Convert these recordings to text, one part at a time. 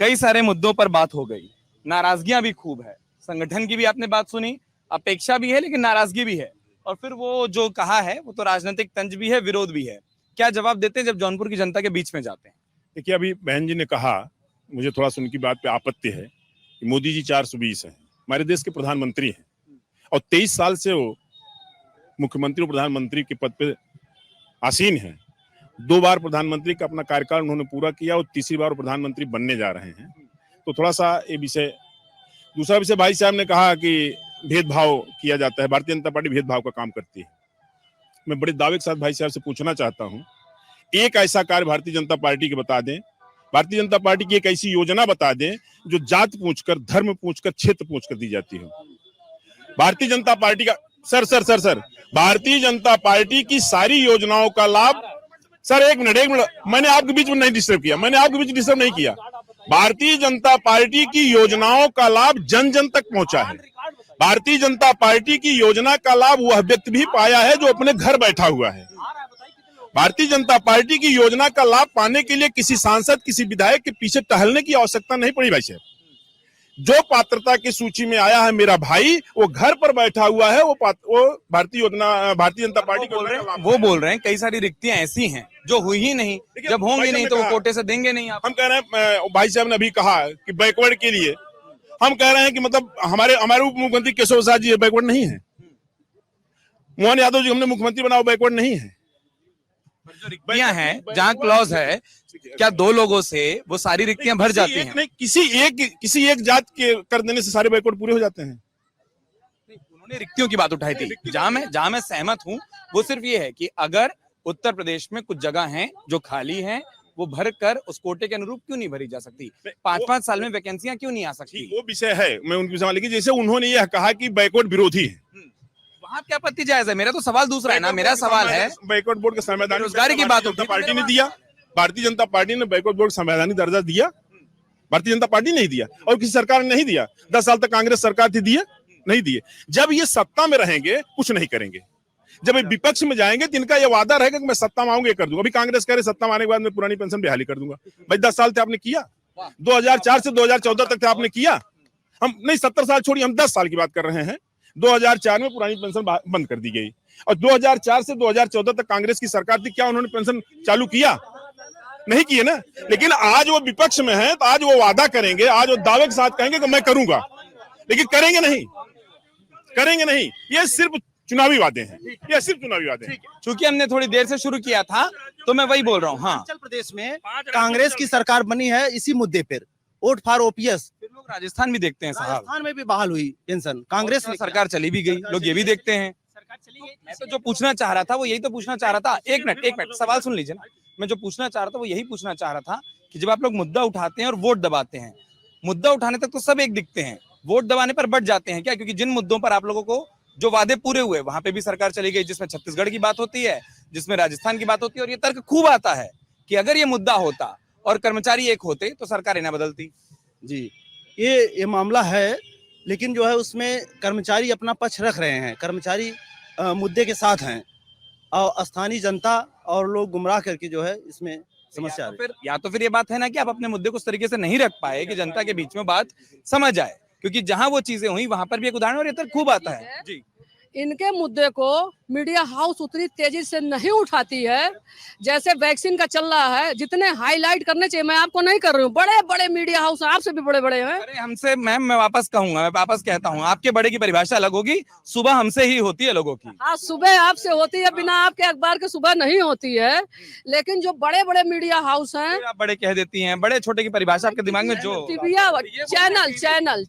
कई सारे मुद्दों पर बात हो गई, नाराजगियां भी खूब है, संगठन की भी आपने बात सुनी, अपेक्षा भी है लेकिन नाराजगी भी है, और फिर वो जो कहा है वो तो राजनीतिक तंज भी है, विरोध भी है। क्या जवाब देते हैं जब जौनपुर की जनता के बीच में जाते हैं? देखिए, अभी बहन जी ने कहा, मुझे थोड़ा सा उनकी बात पे आपत्ति है कि मोदी जी 420 हैं, हमारे देश के प्रधानमंत्री हैं और 23 साल से वो मुख्यमंत्री और प्रधानमंत्री के पद पे आसीन हैं। 2 बार प्रधानमंत्री का अपना कार्यकाल उन्होंने पूरा किया और तीसरी बार प्रधानमंत्री बनने जा रहे हैं। तो थोड़ा सा ये विषय, दूसरा विषय भाई साहब ने कहा कि भेदभाव किया जाता है, भारतीय जनता पार्टी भेदभाव का काम करती है। मैं बड़े दावे के साथ भाई साहब से पूछना चाहता हूँ, एक ऐसा कार्य भारतीय जनता पार्टी के बता दें, भारतीय जनता पार्टी की एक ऐसी योजना बता दें जो जात पूछकर, धर्म पूछकर, क्षेत्र पूछकर दी जाती हो। भारतीय जनता पार्टी का सर भारतीय जनता पार्टी की सारी योजनाओं का लाभ, सर एक मिनट, मैंने आपके बीच में नहीं डिस्टर्ब किया, मैंने आपके बीच डिस्टर्ब नहीं किया। भारतीय जनता पार्टी की योजनाओं का लाभ जन जन तक पहुंचा है। भारतीय जनता पार्टी की योजना का लाभ वह व्यक्ति भी पाया है जो अपने घर बैठा हुआ है। भारतीय जनता पार्टी की योजना का लाभ पाने के लिए किसी सांसद, किसी विधायक के पीछे टहलने की आवश्यकता नहीं पड़ी भाई साहब। जो पात्रता की सूची में आया है मेरा भाई, वो घर पर बैठा हुआ है, वो भारतीय जनता पार्टी वो बोल रहे हैं कई सारी रिक्तियां ऐसी हैं जो हुई ही नहीं, जब होंगी नहीं तो वो कोटे से देंगे नहीं। आप हम कह रहे हैं, भाई साहब ने अभी कहा कि बैकवर्ड के लिए हम कह रहे हैं कि मतलब हमारे उप मुख्यमंत्री केशव प्रसाद जी बैकवर्ड नहीं है, मोहन यादव जी हमने मुख्यमंत्री बनाओ बैकवर्ड नहीं है। जो रिक्तियां हैं, जहां क्लॉज है, क्या 2 लोगों से वो सारी रिक्तियां भर जाती हैं? नहीं, किसी एक जात के कर देने से सारे बैकवर्ड पूरे हो जाते हैं। उन्होंने रिक्तियों की बात उठाई थी, जहां मैं सहमत हूं वो सिर्फ ये है कि अगर उत्तर प्रदेश में कुछ जगह हैं जो खाली हैं, वो भर कर उस कोटे के अनुरूप क्यों नहीं भरी जा सकती? 5-5 साल में वैकेंसियां क्यों नहीं आ सकती? वो विषय है, मैं उनकी विषय, लेकिन जैसे उन्होंने यह कहा कि बैकवर्ड विरोधी है, वहां क्या आपत्ति जायज है? मेरा तो सवाल दूसरा है ना, मेरा सवाल है बैकवर्ड बोर्ड का संवैधानिक रोजगारी की बात होती है, पार्टी ने दिया, भारतीय जनता पार्टी ने बैकवर्ड बोर्ड संवैधानिक दर्जा दिया, भारतीय जनता पार्टी नहीं दिया और किसी सरकार ने नहीं दिया। 10 साल तक कांग्रेस सरकार थी, दिए नहीं दिए। जब ये सत्ता में रहेंगे कुछ नहीं करेंगे, जब ये विपक्ष में जाएंगे तो इनका ये वादा रहेगा कि मैं सत्ता में आऊंगा कर दूंगा। अभी कांग्रेस कह रहे सत्ता में आने के बाद मैं पुरानी पेंशन बहाली कर दूंगा। भाई 10 साल थे आपने किया, 2004 से 2014 तक थे आपने किया। हम नहीं 70 साल छोड़िए, हम 10 साल की बात कर रहे हैं। 2004 में पुरानी पेंशन बंद कर दी गई और 2004 से 2014 तक कांग्रेस की सरकार थी, क्या उन्होंने पेंशन चालू किया? नहीं किए ना। लेकिन आज वो विपक्ष में है तो आज वो वादा करेंगे, आज वो दावे के साथ कहेंगे कि मैं करूंगा, लेकिन करेंगे नहीं। ये सिर्फ चुनावी वादे हैं, ये सिर्फ चुनावी वादे हैं। चूंकि हमने थोड़ी देर से शुरू किया था तो मैं वही बोल रहा हूँ। हाँ, हिमाचल प्रदेश में कांग्रेस की सरकार बनी है इसी मुद्दे पर, वोट फॉर ओपीएस। फिर लोग राजस्थान भी देखते हैं साहब, राजस्थान में भी बहाल हुई पेंशन, कांग्रेस में सरकार चली भी गई, लोग ये भी देखते हैं। मैं तो जो पूछना चाह रहा था वो यही तो पूछना चाह रहा था। एक मिनट सवाल सुन लीजिए ना। मैं जो पूछना चाह रहा था वो यही पूछना चाह रहा था कि जब आप लोग मुद्दा उठाते हैं और वोट दबाते हैं, मुद्दा उठाने तक तो सब एक दिखते हैं, वोट दबाने पर बढ़ जाते हैं क्या? क्योंकि जिन मुद्दों पर आप लोगों को जो वादे पूरे हुए वहां पे भी सरकार चली गई, जिसमें छत्तीसगढ़ की बात होती है, जिसमें राजस्थान की बात होती है, और ये तर्क खूब आता है कि अगर ये मुद्दा होता और कर्मचारी एक होते तो सरकार ना बदलती। जी, ये मामला है, लेकिन जो है उसमें कर्मचारी अपना पक्ष रख रहे हैं, कर्मचारी मुद्दे के साथ हैं और स्थानीय जनता और लोग गुमराह करके जो है इसमें समस्या या तो फिर ये बात है ना कि आप अपने मुद्दे को उस तरीके से नहीं रख पाए कि जनता के बीच में बात समझ आए, क्योंकि जहां वो चीजें हुई वहां पर भी एक उदाहरण और ये तर्क खूब आता है। जी, इनके मुद्दे को मीडिया हाउस उतनी तेजी से नहीं उठाती है जैसे वैक्सीन का चल रहा है। जितने हाईलाइट करने चाहिए, मैं आपको नहीं कर रही हूँ, बड़े बड़े मीडिया हाउस आपसे भी बड़े बड़े हैं। अरे हमसे मैम, मैं वापस कहूंगा, मैं वापस कहता हूँ, आपके बड़े की परिभाषा अलग होगी, सुबह हमसे ही होती है लोगों की। हाँ, सुबह आपसे होती है, बिना आपके अखबार के सुबह नहीं होती है। लेकिन जो बड़े बड़े मीडिया हाउस हैं, आप बड़े कह देती हैं, बड़े छोटे की परिभाषा आपके दिमाग में जो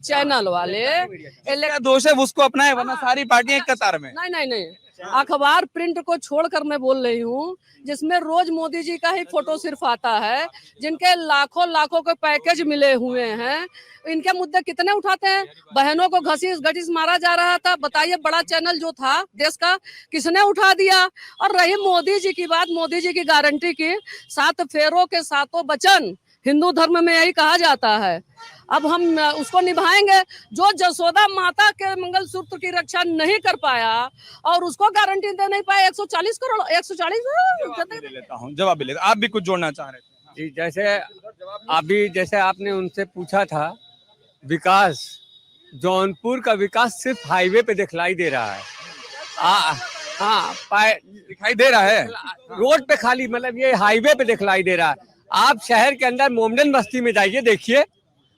चैनल वाले दोष है उसको अपनाए, वरना सारी पार्टियां एक कतार में। नहीं, अखबार प्रिंट को छोड़कर मैं बोल रही हूँ, जिसमें रोज मोदी जी का ही फोटो सिर्फ आता है, जिनके लाखों के पैकेज मिले हुए हैं। इनके मुद्दे कितने उठाते हैं? बहनों को घसीस मारा जा रहा था, बताइए, बड़ा चैनल जो था देश का, किसने उठा दिया? और रही मोदी जी की बात, मोदी जी की गारंटी की, 7 फेरों के 7 वचन हिंदू धर्म में यही कहा जाता है। अब हम उसको निभाएंगे। जो जसोदा माता के मंगलसूत्र की रक्षा नहीं कर पाया और उसको गारंटी दे नहीं पाए, 140 करोड़ 140 जवाब भी लेता हूँ। आप भी कुछ जोड़ना चाह रहे थे? जी, जैसे अभी जैसे आपने उनसे पूछा था विकास, जौनपुर का विकास सिर्फ हाईवे पे दिखलाई दे रहा है। हाँ, दिखाई दे रहा है। रोड पे खाली, मतलब ये हाईवे पे दिखलाई दे रहा है। आप शहर के अंदर मोमडन बस्ती में जाइए, देखिए,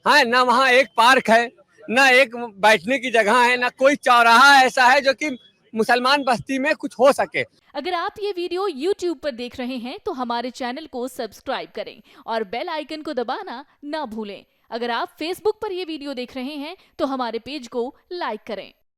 हाँ, ना वहाँ एक पार्क है, ना एक बैठने की जगह है, ना कोई चौराहा ऐसा है जो कि मुसलमान बस्ती में कुछ हो सके। अगर आप ये वीडियो YouTube पर देख रहे हैं तो हमारे चैनल को सब्सक्राइब करें और बेल आइकन को दबाना ना भूलें। अगर आप Facebook पर ये वीडियो देख रहे हैं तो हमारे पेज को लाइक करें।